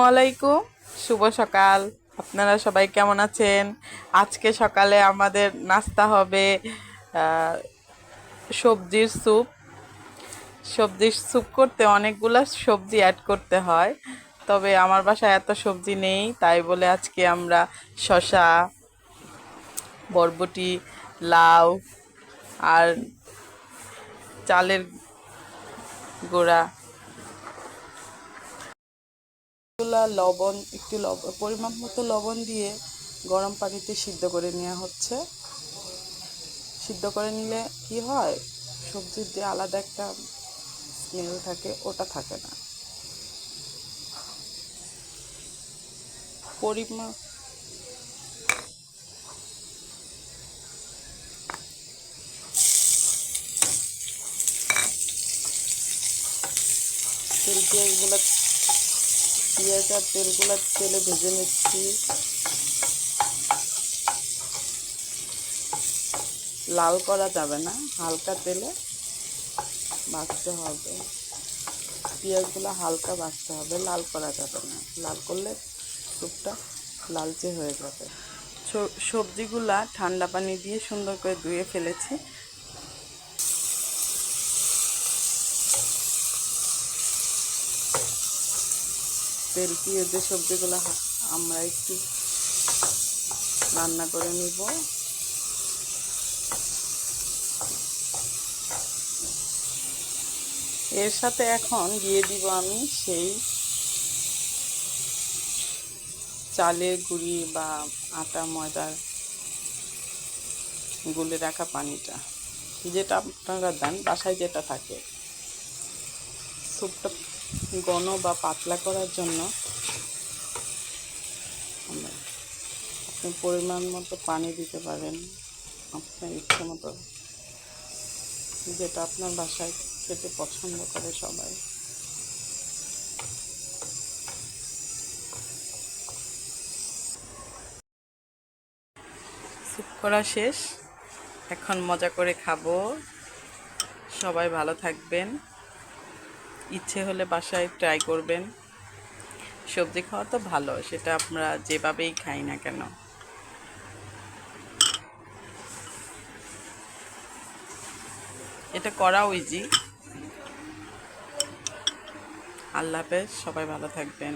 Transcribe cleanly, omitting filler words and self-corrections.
আলাইকুম, শুভ সকাল। আপনারা সবাই কেমন আছেন? আজকে সকালে আমাদের নাস্তা হবে আহ, সবজির স্যুপ। সবজির স্যুপ করতে অনেকগুলা সবজি অ্যাড করতে হয়, তবে আমার বাসায় এত সবজি নেই, তাই বলে আজকে আমরা শসা, বরবটি, লাউ আর চালের গুঁড়া, লবণ, একটু পরিমাণ মতো লবণ দিয়ে গরম পানিতে সিদ্ধ করে নেওয়া হচ্ছে। সিদ্ধ করে নিলে কি হয়, সবজির যে আলাদা একটা স্মেল থাকে ওটা থাকে না। পরিমাণ পেঁয়াজগুলো, পেঁয়াজ আর তেলগুলো তেলে ভেজে নিচ্ছি। লাল করা যাবে না, হালকা তেলে ভাজতে হবে। পেঁয়াজগুলো হালকা ভাজতে হবে, লাল করা যাবে না। লাল করলে স্যুপটা লালচে হয়ে যাবে। সবজিগুলা ঠান্ডা পানি দিয়ে সুন্দর করে ধুয়ে ফেলেছি। তেল দিয়ে যে সবজিগুলো আমরা একটু রান্না করে নিব। এর সাথে এখন দিয়ে দিব আমি সেই চালের গুঁড়ি বা আটা ময়দার গুলে রাখা পানিটা, যেটা আপনারা দেন বাসায় যেটা থাকে। স্যুপটা ঘন বা পাতলা করার জন্য আপনি পরিমাণ মতো পানি দিতে পারেন, আপনার ইচ্ছে মতো, যেটা আপনার বাসায় খেতে পছন্দ করে সবাই। স্যুপ করা শেষ, এখন মজা করে খাবো। সবাই ভালো থাকবেন, ইচ্ছে হলে বাসায় ট্রাই করবেন। সবজি খাওয়া তো ভালো, সেটা আমরা যেভাবেই খাই না কেন। এটা করাও ইজি। আল্লাহ হাফেজ, সবাই ভালো থাকবেন।